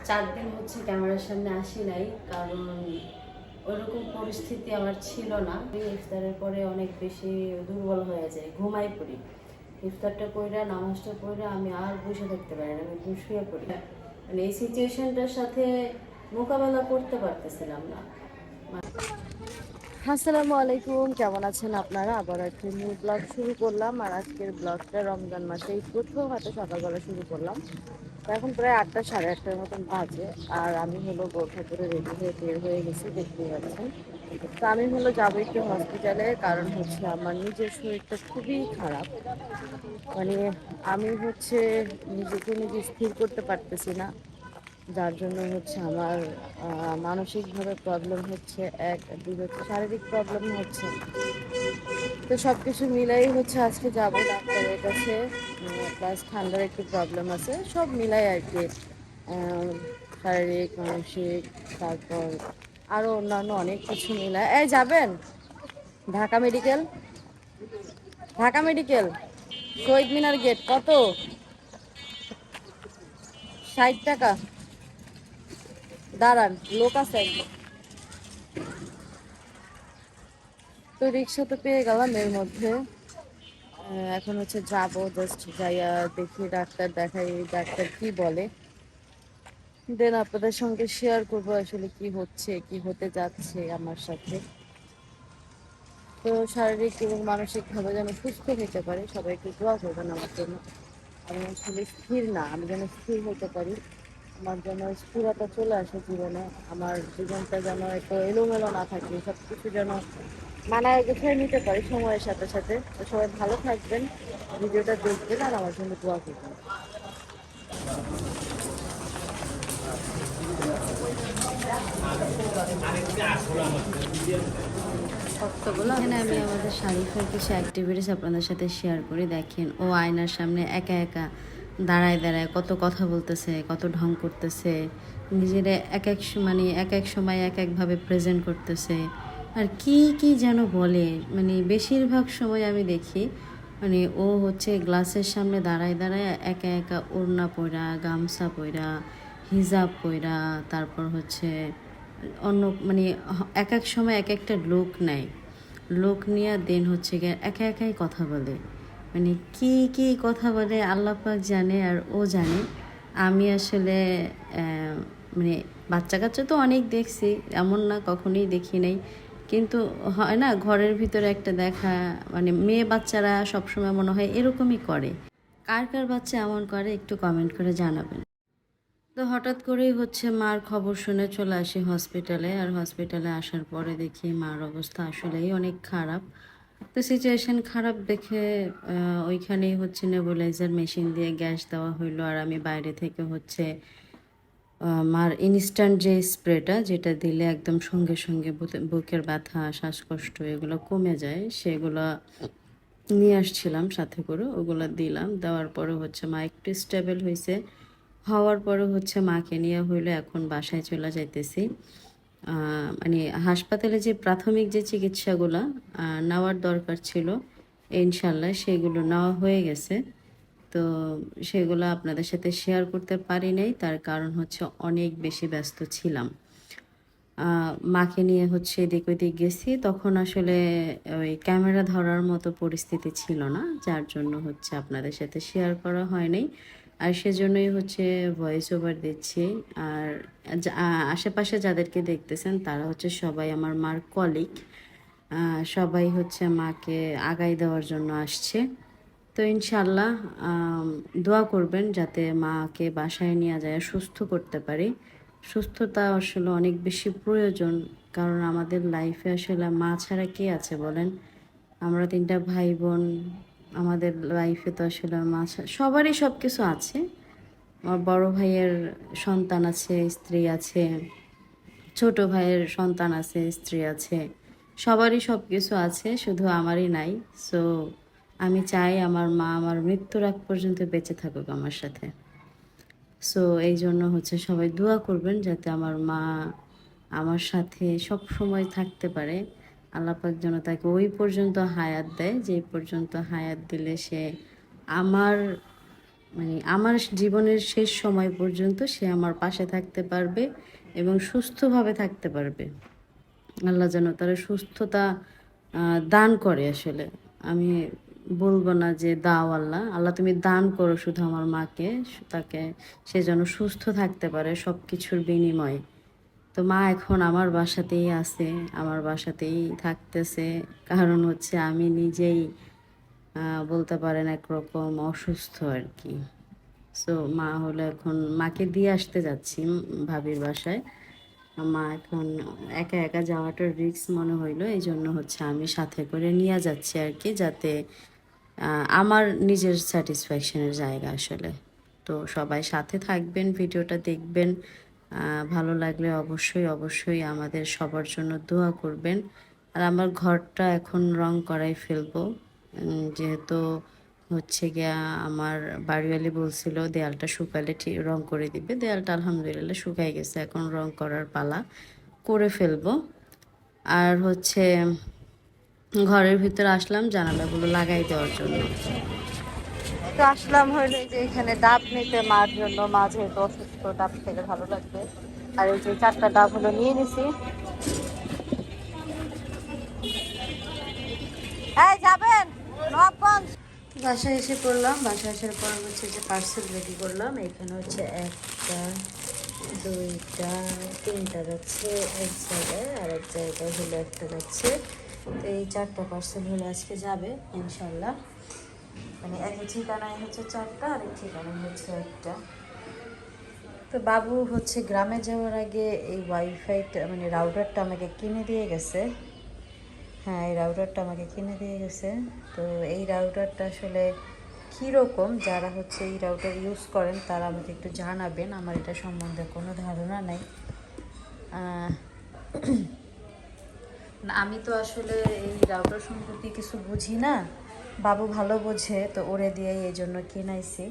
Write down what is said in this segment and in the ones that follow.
4 দিন হচ্ছে ক্যামেরার সামনে আসি নাই, কারণ ওরকম পরিস্থিতি আমার ছিল না। ইফতারের পরে অনেক বেশি দুর্বল হয়ে যায়, ঘুমাই পড়ি। ইফতারটা কইরা নামাজটা পড়ে আমি আর বসে থাকতে পারি না, আমি একটু শুয়ে পড়ি। মানে এই সিচুয়েশনটার সাথে মোকাবেলা করতে পারতেছিলাম না। আসসালামু আলাইকুম, কেমন আছেন আপনারা? আবার একটি নিউ ব্লগ শুরু করলাম। আর আজকের ব্লগটা রমজান মাসেই প্রথম হাতে সকালবেলা শুরু করলাম। এখন প্রায় 8টা, সাড়ে 8টার মতন বাজে। আর আমি হলো বোরখা করে রেডি হয়ে বের হয়ে গেছি, দেখতেই পাচ্ছেন। তো আমি হলো যাবো একটু হসপিটালে, কারণ হচ্ছে আমার নিজের শরীরটা খুবই খারাপ। মানে আমি হচ্ছে নিজেকে নিজে স্থির করতে পারতেছি না, যার জন্য হচ্ছে আমার মানসিকভাবে প্রবলেম হচ্ছে, এক দুই হচ্ছে শারীরিক প্রবলেম হচ্ছে। তো সব কিছু মিলাই হচ্ছে আজকে যাব ডাক্তারের কাছে। প্লাস ঠান্ডার একটু প্রবলেম আছে, সব মিলাই আর কি। শারীরিক, মানসিক, তারপর আরও অন্যান্য অনেক কিছু মিলায়। এই যাবেন ঢাকা মেডিকেল? ঢাকা মেডিকেল শহীদ মিনার গেট কত? 60 টাকা। দাঁড়ান, লোক আছে একদম। তো রিক্সা তো পেয়ে গেলাম এর মধ্যে। এখন হচ্ছে যাবো, জাস্ট যাইয়া দেখি, ডাক্তার দেখাই, ডাক্তার কি বলে, দেন আপনাদের সঙ্গে শেয়ার করবো আসলে কি হচ্ছে, কি হতে যাচ্ছে আমার সাথে। তো শারীরিক এবং মানসিক ভাবে যেন সুস্থ হতে পারে, সবাই একটু দোয়া করবেন আমার জন্য। আমি আসলে স্থির না, আমি যেন স্থির হতে পারি, আমার যেন স্থিরতা চলে আসে জীবনে, আমার জীবনটা যেন একটু এলোমেলো না থাকে, সব কিছু যেন মানায় গুছিয়ে নিতে পারি সময়ের সাথে সাথে। তো সবাই ভালো থাকবেন, ভিডিওটা দেখবেন আর আমার জন্য দোয়া করবেন। এখানে আমি আমাদের শারিফের কিছু অ্যাক্টিভিটিস আপনাদের সাথে শেয়ার করি। দেখেন, ও আয়নার সামনে একা একা দাঁড়ায় দাঁড়ায় কত কথা বলতেছে, কত ঢং করতেছে, নিজের এক এক সময় এক একভাবে প্রেজেন্ট করতেছে, আর কি কি যেন বলে। মানে বেশিরভাগ সময় আমি দেখি মানে ও হচ্ছে গ্লাসের সামনে দাঁড়ায় দাঁড়ায় একা একা ওড়না পইরা, গামছা পইরা, হিজাব পইরা, তারপর হচ্ছে অন্য মানে এক এক সময় এক একটা লোক নেয়, লোক নিয়ে দেন হচ্ছে গিয়ে একা একাই কথা বলে। মানে কি কি কথা বলে আল্লাহ পাক জানে আর ও জানে। আমি আসলে মানে বাচ্চা কাচ্চা তো অনেক দেখছি, এমন না কখনোই দেখি নাই, কিন্তু হয় না ঘরের ভিতরে একটা দেখা, মানে মেয়ে বাচ্চারা সবসময় মনে হয় এরকমই করে। কার কার বাচ্চা এমন করে একটু কমেন্ট করে জানাবেন। তো হঠাৎ করেই হচ্ছে মার খবর শুনে চলে আসি হসপিটালে। আর হসপিটালে আসার পরে দেখি মার অবস্থা আসলেই অনেক খারাপ। তো সিচুয়েশন খারাপ দেখে ওইখানেই হচ্ছে নেবুলাইজার মেশিন দিয়ে গ্যাস দেওয়া হইলো। আর আমি বাইরে থেকে হচ্ছে মার ইনস্ট্যান্ট যে স্প্রেটা, যেটা দিলে একদম সঙ্গে সঙ্গে বুকের ব্যথা, শ্বাসকষ্ট এগুলো কমে যায়, সেগুলো নিয়ে আসছিলাম সাথে করে, ওগুলো দিলাম। দেওয়ার পরে হচ্ছে মা একটু স্টেবল হয়েছে। হওয়ার পরে হচ্ছে মাকে নিয়ে হইলো এখন বাসায় চলে যাইতেছি। মানে হাসপাতালে যে প্রাথমিক যে চিকিৎসাগুলো নেওয়ার দরকার ছিল, ইনশাল্লাহ সেগুলো নেওয়া হয়ে গেছে। তো সেগুলো আপনাদের সাথে শেয়ার করতে পারি নাই, তার কারণ হচ্ছে অনেক বেশি ব্যস্ত ছিলাম। মাকে নিয়ে হচ্ছে এদিক ওদিক গেছি, তখন আসলে ওই ক্যামেরা ধরার মতো পরিস্থিতি ছিল না, যার জন্য হচ্ছে আপনাদের সাথে শেয়ার করা হয় নাই। আর সেজন্যই হচ্ছে ভয়েস ওভার দিচ্ছি। আর আশেপাশে যাদেরকে দেখতেছেন তারা হচ্ছে সবাই আমার মার কলিগ, সবাই হচ্ছে মাকে আগাই দেওয়ার জন্য আসছে। তো ইনশাল্লাহ দোয়া করবেন যাতে মাকে বাসায় নিয়ে যায় সুস্থ করতে পারি। সুস্থতা আসলে অনেক বেশি প্রয়োজন, কারণ আমাদের লাইফে আসলে মা ছাড়া কে আছে বলেন? আমরা 3টা ভাই বোন, আমাদের লাইফে তো আসলে মা ছাড়া সবারই সব কিছু আছে। আমার বড় ভাইয়ের সন্তান আছে, স্ত্রী আছে, ছোট ভাইয়ের সন্তান আছে, স্ত্রী আছে, সবারই সব কিছু আছে, শুধু আমারই নাই। সো আমি চাই আমার মা আমার মৃত্যুর আগ পর্যন্ত বেঁচে থাকুক আমার সাথে। সো এই জন্য হচ্ছে সবাই দোয়া করবেন যাতে আমার মা আমার সাথে সব সময় থাকতে পারে। আল্লাহ পাক যেন তাকে ওই পর্যন্ত হায়াত দেয়, যে পর্যন্ত হায়াত দিলে সে আমার মানে আমার জীবনের শেষ সময় পর্যন্ত সে আমার পাশে থাকতে পারবে এবং সুস্থভাবে থাকতে পারবে। আল্লাহ যেন তার সুস্থতা দান করে। আসলে আমি বলবো না যে দাও আল্লাহ, আল্লাহ তুমি দান করো শুধু আমার মাকে, তাকে সে যেন সুস্থ থাকতে পারে সব কিছুর বিনিময়ে। তো মা এখন আমার বাসাতেই আছে, আমার বাসাতেই থাকতেছে। কারণ হচ্ছে আমি নিজেই বলতে পারেন একরকম অসুস্থ আর কি। সো মা হলো এখন, মাকে দিয়ে আসতে যাচ্ছি ভাবির বাসায়। মা এখন একা একা যাওয়াটা রিস্ক মনে হইলো, এই জন্য হচ্ছে আমি সাথে করে নিয়ে যাচ্ছি আর কি, যাতে আমার নিজের স্যাটিসফ্যাকশনের জায়গা আসলে। তো সবাই সাথে থাকবেন, ভিডিওটা দেখবেন। ভালো লাগলে অবশ্যই অবশ্যই আমাদের সবার জন্য দোয়া করবেন। আর আমার ঘরটা এখন রং করাই ফেলবো, যেহেতু হচ্ছে গিয়া আমার বাড়িওয়ালি বলছিল দেয়ালটা শুকালে ঠিক রং করে দিবে। দেয়ালটা আলহামদুলিল্লাহ শুকাই গেছে, এখন রং করার পালা, করে ফেলবো। আর হচ্ছে ঘরের ভিতরে আসলাম জানালাগুলো লাগাই দেওয়ার জন্য। তো আসলাম হইলো এই যে এখানে ডাব নিতে মার জন্য, মা যেহেতু অসুস্থ ডাব খেলে ভালো লাগবে। আর এই যে 4টা ডাব হলো নিয়ে নিছি। এই যাবেন নবাবগঞ্জ। বাসায় এসে পড়লাম, বাসায় আসার পর হচ্ছে যে পার্সেল রেডি করলাম। এখানে হচ্ছে 1টা 2টা 3টা যাচ্ছে এক জায়গায়, আর এক জায়গায় হলো 1টা যাচ্ছে। তো এই 4টা পার্সেল হলে আজকে যাবে ইনশাল্লাহ। মানে একই ঠিকানায় হচ্ছে 4টা, আর এক ঠিকানায় হচ্ছে 1টা। তো বাবু হচ্ছে গ্রামে যাওয়ার আগে এই ওয়াইফাইটা মানে রাউটারটা আমাকে কিনে দিয়ে গেছে। হ্যাঁ, এই রাউটারটা আমাকে কিনে দিয়ে গেছে। তো এই রাউটারটা আসলে কীরকম, যারা হচ্ছে এই রাউটার ইউজ করেন তারা আমাকে একটু জানাবেন, আমার এটা সম্বন্ধে কোনো ধারণা নেই। না, আমি তো আসলে এই রাউটার সম্পর্কে কিছু বুঝি না, বাবু ভালো বোঝে, তো ওরে দিয়েই এই জন্য কিনাইছি।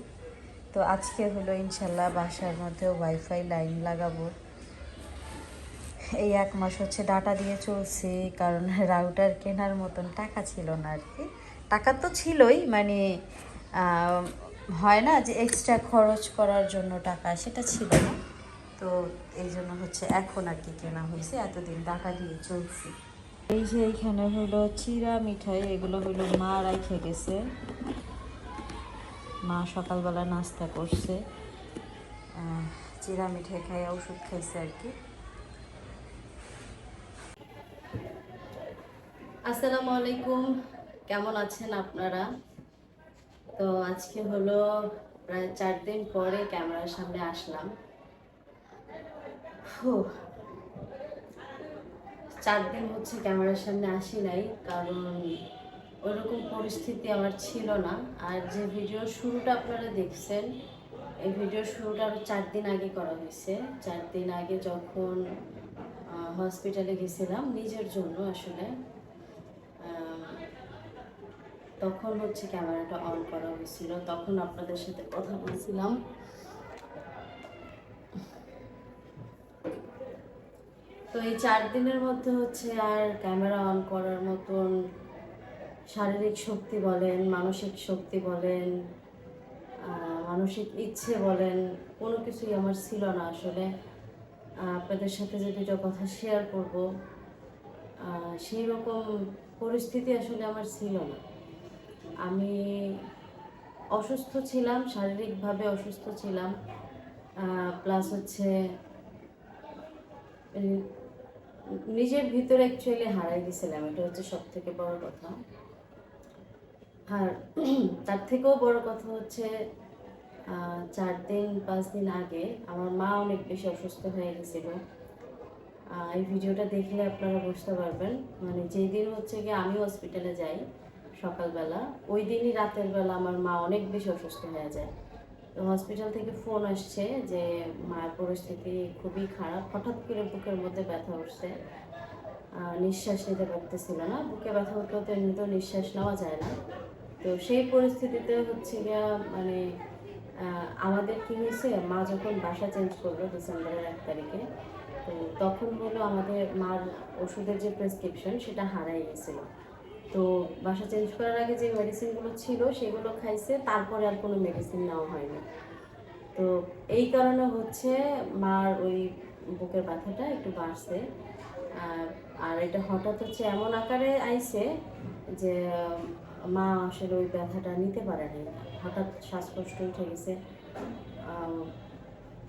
তো আজকে হলো ইনশাল্লাহ বাসার মধ্যে ওয়াইফাই লাইন লাগাবো। এই 1 মাস হচ্ছে ডাটা দিয়ে চলছে, কারণ রাউটার কেনার মতন টাকা ছিল না আর কি। টাকা তো ছিলই, মানে হয় না যে এক্সট্রা খরচ করার জন্য টাকা, সেটা ছিল না। তো এই জন্য হচ্ছে এখন আর কি কেনা হয়েছে, এতদিন টাকা দিয়ে চলছে। এই যে এইখানে হলো চিড়া মিঠাই, এগুলো হলো মা রাইখে গেছে, মা সকালবেলা নাস্তা করছে। চিড়া মিঠাই খাই ওষুধ খাইছে আর কি। আসসালামু আলাইকুম, কেমন আছেন আপনারা? তো আজকে হলো প্রায় 4 দিন পরে ক্যামেরার সামনে আসলাম। 4 দিন হচ্ছে ক্যামেরার সামনে আসি নাই, কারণ ওইরকম পরিস্থিতি আমার ছিল না। আর যে ভিডিওর শুরুটা আপনারা দেখছেন, এই ভিডিওর শুরুটা আরও 4 দিন আগে করা হয়েছে। 4 দিন আগে যখন হসপিটালে গেছিলাম নিজের জন্য আসলে, তখন হচ্ছে ক্যামেরাটা অন করা হয়েছিল, তখন আপনাদের সাথে কথা বলছিলাম। তো এই 4 দিনের মধ্যে হচ্ছে আর ক্যামেরা অন করার মতন শারীরিক শক্তি বলেন, মানসিক শক্তি বলেন, মানসিক ইচ্ছে বলেন, কোনো কিছুই আমার ছিল না আসলে। আপনাদের সাথে যে দুটো কথা শেয়ার করব, সেই রকম পরিস্থিতি আসলে আমার ছিল না। আমি অসুস্থ ছিলাম, শারীরিকভাবে অসুস্থ ছিলাম, প্লাস হচ্ছে নিজের ভিতরে অ্যাকচুয়ালি হারাই গেছিলাম, এটা হচ্ছে সব থেকে বড় কথা। আর তার থেকেও বড় কথা হচ্ছে 4-5 দিন আগে আমার মা অনেক বেশি অসুস্থ হয়ে গেছিল। এই ভিডিওটা দেখলে আপনারা বুঝতে পারবেন, মানে যেই দিন হচ্ছে গিয়ে আমি হসপিটালে যাই সকালবেলা, ওই দিনই রাতের বেলা আমার মা অনেক বেশি অসুস্থ হয়ে যায়। তো হসপিটাল থেকে ফোন আসছে যে মায়ের পরিস্থিতি খুবই খারাপ, হঠাৎ করে বুকের মধ্যে ব্যথা উঠছে, নিঃশ্বাস নিতে পারতেছিল না। বুকে ব্যথা উঠলে তো এমনিতেও নিঃশ্বাস নেওয়া যায় না। তো সেই পরিস্থিতিতে হচ্ছে গিয়া মানে আমাদের কী হয়েছে, মা যখন বাসা চেঞ্জ করলো ডিসেম্বরের 1 তারিখে, তো তখন হলো আমাদের মার ওষুধের যে প্রেসক্রিপশন সেটা হারাই গেছিলো। তো বাসা চেঞ্জ করার আগে যে মেডিসিনগুলো ছিল সেগুলো খাইছে, তারপরে আর কোনো মেডিসিন নেওয়া হয়নি। তো এই কারণে হচ্ছে মার ওই বুকের ব্যথাটা একটু বাড়ছে। আর এটা হঠাৎ হচ্ছে এমন আকারে আইছে যে মা আসলে ওই ব্যথাটা নিতে পারেনি, হঠাৎ শ্বাসকষ্ট উঠে গেছে,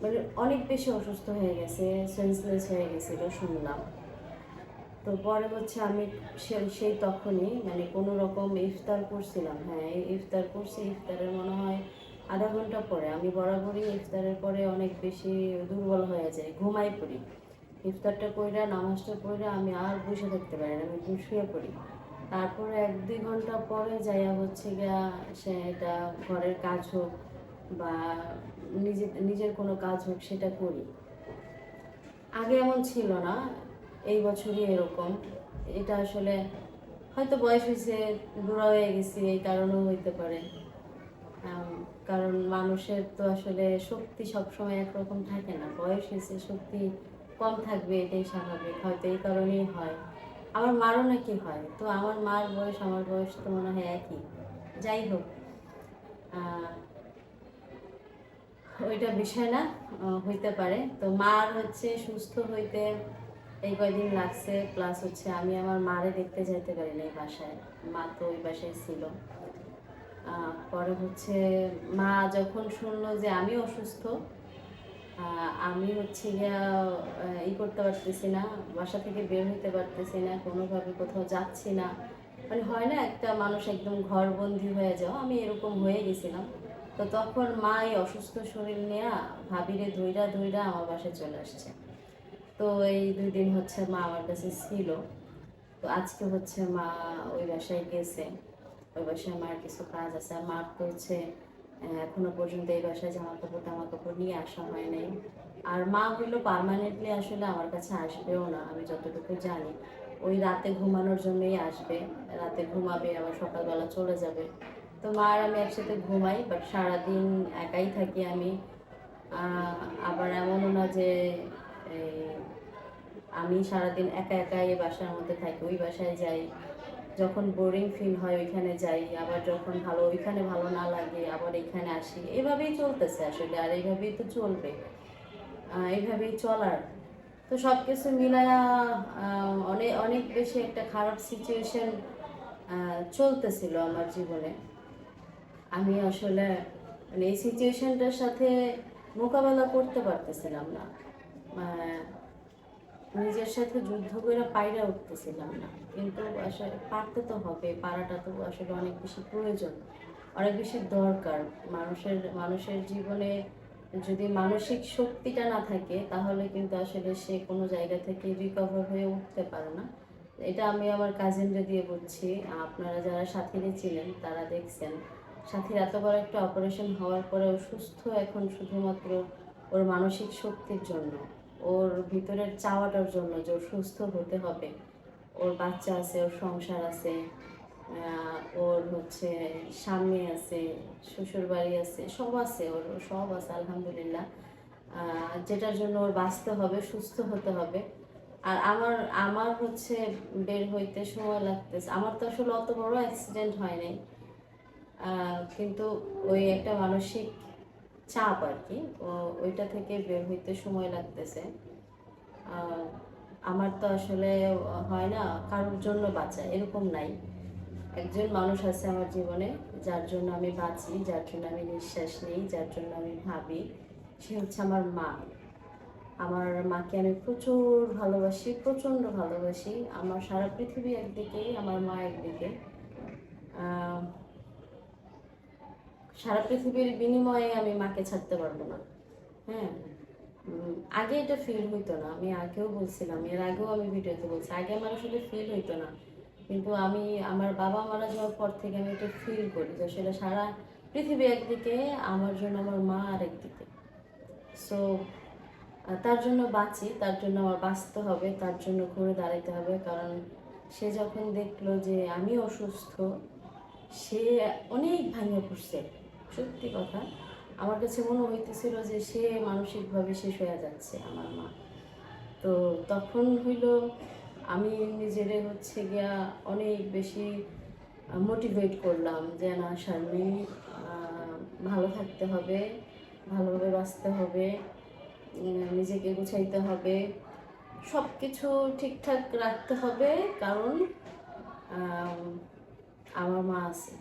মানে অনেক বেশি অসুস্থ হয়ে গেছে, সেন্সলেস হয়ে গেছিলো শুনলাম। তো পরে হচ্ছে আমি সেই তখনই মানে কোনো রকম ইফতার করছিলাম, হ্যাঁ ইফতার করছি, ইফতারের মনে হয় আধা ঘন্টা পরে আমি বরাবরই ইফতারের পরে অনেক বেশি দুর্বল হয়ে যাই, ঘুমাই পড়ি। ইফতারটা কইরা নামাজটা পড়ে আমি আর বসে থাকতে পারি না, আমি একটু শুয়ে পড়ি। তারপরে 1-2 ঘন্টা পরে যাইয়া হচ্ছে গিয়া সেটা ঘরের কাজ হোক বা নিজের কোনো কাজ হোক সেটা করি। আগে এমন ছিল না, এই বছরই এরকম। এটা আসলে হয়তো বয়স হয়েছে, বুড়া হয়ে গেছি, এই কারণেও হইতে পারে। কারণ মানুষের তো আসলে শক্তি সবসময় একরকম থাকে না, বয়স হয়েছে শক্তি কম থাকবে, এটাই স্বাভাবিক, হয়তো এই কারণেই হয়। আমার মারও নাকি হয়, তো আমার মার বয়স আমার বয়স তো মনে হয় একই। যাই হোক, ওইটা বিষয় না, হইতে পারে। তো মার হচ্ছে সুস্থ হইতে এই কয়দিন লাগছে, প্লাস হচ্ছে আমি আমার মারে দেখতে যাইতে পারি না এই বাসায়, মা তো ওই বাসায় ছিল। পরে হচ্ছে মা যখন শুনলো যে আমি অসুস্থ, আমি হচ্ছে গিয়া করতে পারতেছি না, বাসা থেকে বের হইতে পারতেছি না, কোনোভাবে কোথাও যাচ্ছি না, মানে হয় না একটা মানুষ একদম ঘরবন্দি হয়ে যাও, আমি এরকম হয়ে গেছিলাম। তো তখন মা এই অসুস্থ শরীর নিয়ে ভাবিরে ধইরা ধইরা আমার বাসায় চলে আসছে। তো এই 2 দিন হচ্ছে মা আমার কাছে ছিল। তো আজকে হচ্ছে মা ওই বাসায় গেছে, ওই বাসায় মার কিছু কাজ আছে। আর মার তো হচ্ছে এখনো পর্যন্ত এই বাসায় জামা কাপড় নিয়ে আসা হয় নাই। আর মা হইলো পার্মানেন্টলি আসলে আমার কাছে আসবেও না, আমি যতটুকু জানি। ওই রাতে ঘুমানোর জন্যই আসবে, রাতে ঘুমাবে আবার সকালবেলা চলে যাবে। তো মা আর আমি একসাথে ঘুমাই, বাট সারাদিন একাই থাকি আমি। আবার এমনও না যে আমি সারাদিন একা একা এই বাসার মধ্যে থাকি, ওই বাসায় যাই যখন বোরিং ফিল হয় ওইখানে যাই, আবার যখন ভালো ওইখানে ভালো না লাগে আবার এখানে আসি, এভাবেই চলতেছে আসলে। আর এইভাবেই তো চলবে, এইভাবেই চলার। তো সব কিছু মিলায়া অনেক অনেক বেশি একটা খারাপ সিচুয়েশন চলতেছিল আমার জীবনে। আমি আসলে মানে এই সিচুয়েশনটার সাথে মোকাবেলা করতে পারতেছিলাম না, নিজের সাথে যুদ্ধ করে পাইরা উঠতেছিলাম না। কিন্তু আসলে পারতে তো হবে, পারাটা তো আসলে অনেক বেশি প্রয়োজন, অনেক বেশি দরকার। মানুষের জীবনে যদি মানসিক শক্তিটা না থাকে তাহলে কিন্তু আসলে সে কোনো জায়গা থেকে রিকভার হয়ে উঠতে পারে না। এটা আমি আমার কাজিনরা দিয়ে বুঝছি, আপনারা যারা সাথীরে ছিলেন তারা দেখছেন সাথীর এত বড় একটা অপারেশন হওয়ার পরেও সুস্থ এখন শুধুমাত্র ওর মানসিক শক্তির জন্য, ওর ভিতরের চাওয়াটার জন্য যে ওর সুস্থ হতে হবে। ওর বাচ্চা আছে, ওর সংসার আছে, ওর হচ্ছে স্বামী আছে, শ্বশুর বাড়ি আছে, সব আছে, ওর সব আছে আলহামদুলিল্লাহ। যেটার জন্য ওর বাঁচতে হবে, সুস্থ হতে হবে। আর আমার আমার হচ্ছে বের হইতে সময় লাগতেছে। আমার তো আসলে অত বড় অ্যাক্সিডেন্ট হয় নাই, কিন্তু ওই একটা মানসিক চাপ আর কি, ওইটা থেকে বের হইতে সময় লাগতেছে। আমার তো আসলে হয় না কারোর জন্য বাঁচা এরকম নাই। একজন মানুষ আছে আমার জীবনে যার জন্য আমি বাঁচি, যার জন্য আমি নিঃশ্বাস নিই, যার জন্য আমি ভাবি, সে হচ্ছে আমার মা। আমার মাকে আমি প্রচুর ভালোবাসি, প্রচণ্ড ভালোবাসি। আমার সারা পৃথিবী একদিকে, আমার মা একদিকে। সারা পৃথিবীর বিনিময়ে আমি মাকে ছাড়তে পারবো না। হ্যাঁ, আগে এটা ফিল হইতো না, আমি আগেও বলছিলাম, এর আগেও আমি ভিডিওতে বলছি, আগে আমার আসলে ফিল হইতো না। কিন্তু আমি আমার বাবা মারা যাওয়ার পর থেকে আমি এটা ফিল করি যে আসলে সারা পৃথিবী একদিকে, আমার জন্য আমার মা আর একদিকে। সো তার জন্য বাঁচি, তার জন্য আমার বাঁচতে হবে, তার জন্য ঘুরে দাঁড়াইতে হবে। কারণ সে যখন দেখলো যে আমি অসুস্থ, সে অনেক ভাঙে পড়ছে, সত্যি কথা। আমার কাছে মনে হইতেছিল যে সে মানসিকভাবে শেষ হয়ে যাচ্ছে আমার মা। তো তখন হইল আমি নিজেরে হচ্ছে গিয়া অনেক বেশি মোটিভেট করলাম যে না শারমিন, ভালো থাকতে হবে, ভালোভাবে বাঁচতে হবে, নিজেকে গুছাইতে হবে, সব কিছু ঠিকঠাক রাখতে হবে, কারণ আম, আমার মা আছে।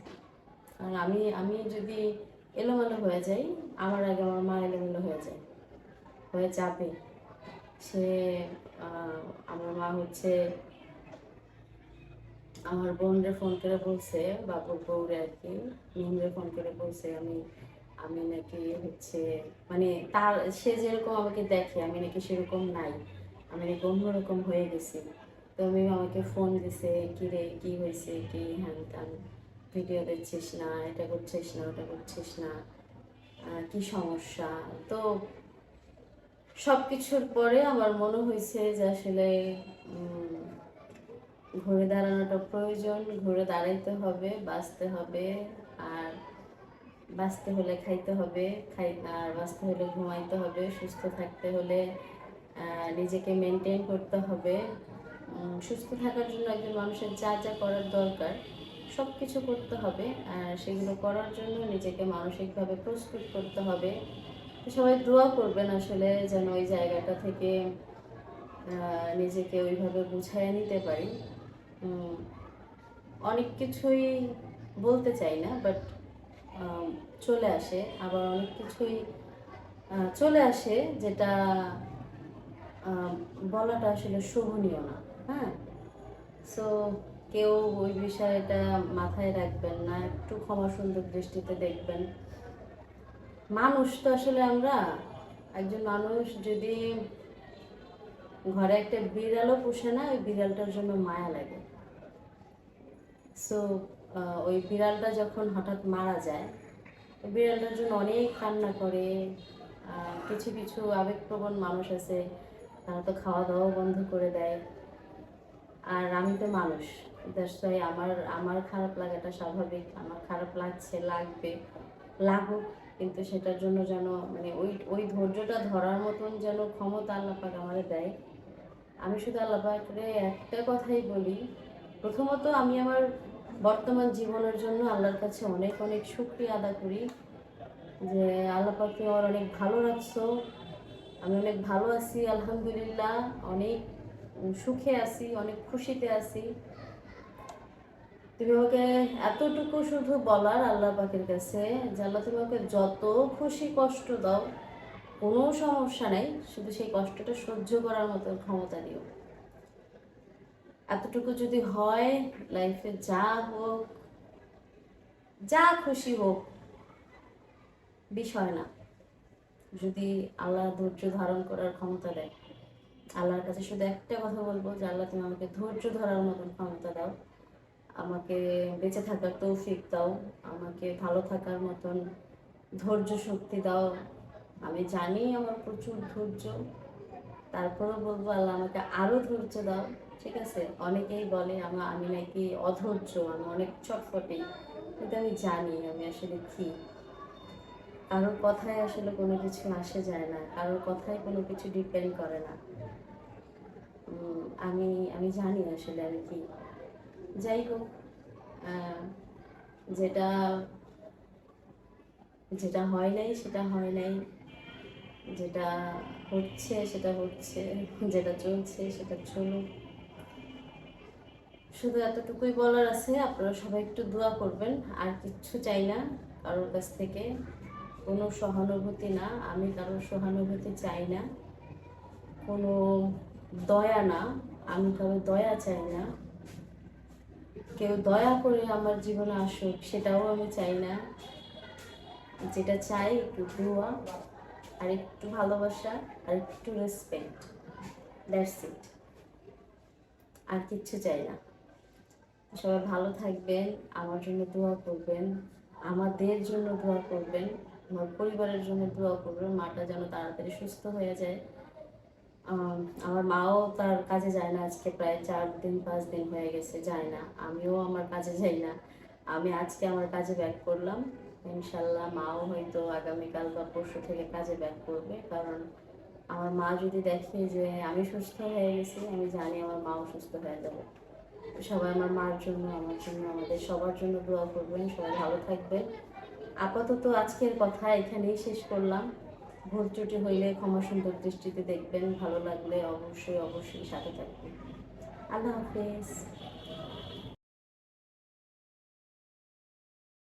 কারণ আমি আমি যদি এলোমেলো হয়ে যাই, আমার আগে আমার মা এলোমেলো হয়ে যাবে। সে আমার মা হচ্ছে আমার বোনরে ফোন করে বলছে, বাবুর বউরে আর কি, মিমরে ফোন করে বলছে আমি আমি নাকি হচ্ছে মানে তার, সে যেরকম আমাকে দেখে আমি নাকি সেরকম নাই, আমি নাকি অন্যরকম হয়ে গেছি। তো মিম আমাকে ফোন দিছে, কি রে কি হয়েছে, কি হ্যান ত্যান, ভিডিও দিচ্ছিস না, এটা করছিস না, ওটা করছিস না, কি সমস্যা। তো সব কিছুর পরে আমার মনে হয়েছে যে আসলে ঘুরে দাঁড়ানোটা প্রয়োজন, ঘুরে দাঁড়াইতে হবে, বাঁচতে হবে। আর বাঁচতে হলে খাইতে হবে, আর বাঁচতে হলে ঘুমাইতে হবে, সুস্থ থাকতে হলে নিজেকে মেনটেন করতে হবে। সুস্থ থাকার জন্য একজন মানুষের যা যা করার দরকার সব কিছু করতে হবে, আর সেগুলো করার জন্য নিজেকে মানসিকভাবে প্রস্তুত করতে হবে। তো সবাই দোয়া করবেন আসলে যেন ওই জায়গাটা থেকে নিজেকে ওইভাবে গুছিয়ে নিতে পারি। অনেক কিছুই বলতে চাই না, বাট চলে আসে, আবার অনেক কিছুই চলে আসে যেটা বলাটা আসলে শোভনীয় না। হ্যাঁ, সো কেউ ওই বিষয়টা মাথায় রাখবেন না, একটু ক্ষমা সুন্দর দৃষ্টিতে দেখবেন। মানুষ তো আসলে আমরা, একজন মানুষ যদি ঘরে একটা বিড়ালও পোষে না, ওই বিড়ালটার জন্য মায়া লাগে। সো ওই বিড়ালটা যখন হঠাৎ মারা যায়, ওই বিড়ালটার জন্য অনেক কান্না করে। কিছু কিছু আবেগপ্রবণ মানুষ আছে, তারা তো খাওয়া দাওয়াও বন্ধ করে দেয়। আর আমি তো মানুষ, দ্যাটস ওয়াই আমার আমার খারাপ লাগাটা স্বাভাবিক, আমার খারাপ লাগছে, লাগবে, লাগুক, কিন্তু সেটার জন্য যেন মানে ওই ওই ধৈর্যটা ধরার মতন যেন ক্ষমতা আল্লাহ পাক আমাদের দেয়। আমি শুধু আল্লাহ পাকরে একটা কথাই বলি, প্রথমত আমি আমার বর্তমান জীবনের জন্য আল্লাহর কাছে অনেক অনেক শুকরিয়া আদা করি যে আল্লাহ পাক তুমি আমার অনেক ভালো রাখছো, আমি অনেক ভালো আছি আলহামদুলিল্লাহ, অনেক সুখে আছি, অনেক খুশিতে আছি। তুমি আমাকে এতটুকু শুধু বলার আল্লাহ পাকের কাছে যে আল্লাহ তুমি আমাকে যত খুশি কষ্ট দাও, কোনো সমস্যা নাই, শুধু সেই কষ্টটা সহ্য করার মতো ক্ষমতা দিও। এতটুকু যদি হয়, লাইফে যা হোক, যা খুশি হোক, বিষয় না, যদি আল্লাহ ধৈর্য ধারণ করার ক্ষমতা দেয়। আল্লাহর কাছে শুধু একটা কথা বলবো যে আল্লাহ তুমি আমাকে ধৈর্য ধরার মতন ক্ষমতা দাও, আমাকে বেঁচে থাকার তৌফিক দাও, আমাকে ভালো থাকার মতন ধৈর্য শক্তি দাও। আমি জানি আমার প্রচুর ধৈর্য, তারপরেও বলবো আল্লাহ আমাকে আরও ধৈর্য দাও। ঠিক আছে, অনেকেই বলে আমি নাকি অধৈর্য, আমি অনেক চটপটে, কিন্তু আমি জানি আমি আসলে কি। কারোর কথায় আসলে কোনো কিছু আসে যায় না, কারোর কথায় কোনো কিছু ডিপেন্ড করে না। আমি আমি জানি আসলে আমি কি। যাই হোক, যেটা যেটা হয় নাই সেটা হয় নাই, যেটা হচ্ছে সেটা হচ্ছে, যেটা চলছে সেটা চলুক। শুধু এতটুকুই বলার আছে, আপনারা সবাই একটু দোয়া করবেন, আর কিচ্ছু চাই না কারোর কাছ থেকে, কোনো সহানুভূতি না, আমি কারোর সহানুভূতি চাই না, কোনো দয়া না, আমি কারো দয়া চাই না, কেউ দয়া করে আমার জীবনে আসুক সেটাও আমি চাই না। যেটা চাই একটু দোয়া, আর একটু ভালোবাসা, আর একটু রেসপেক্ট, দ্যাটস ইট, আর কিচ্ছু চাই না। সবাই ভালো থাকবেন, আমার জন্য দোয়া করবেন, আমাদের জন্য দোয়া করবেন, আমার পরিবারের জন্য দোয়া করবেন, মাটা যেন তাড়াতাড়ি সুস্থ হয়ে যায়। আমার মাও তার কাজে যায় না, আজকে প্রায় 4 দিন 5 দিন হয়ে গেছে যায় না, আমিও আমার কাজে যাই না। আমি আজকে আমার কাজে ব্যাক করলাম, ইনশাল্লাহ মাও হয়তো আগামীকাল বা পরশু থেকে কাজে ব্যাক করবে, কারণ আমার মা যদি দেখে যে আমি সুস্থ হয়ে গেছি, আমি জানি আমার মাও সুস্থ হয়ে যাবে। সবাই আমার মার জন্য, আমার জন্য, আমাদের সবার জন্য দোয়া করবেন। সবাই ভালো থাকবেন। আপাতত আজকের কথা এখানেই শেষ করলাম। ভুল ত্রুটি হইলে ক্ষমা সুন্দর দৃষ্টিতে দেখবেন। ভালো লাগলে অবশ্যই অবশ্যই সাথে থাকবেন। আল্লাহ হাফেজ।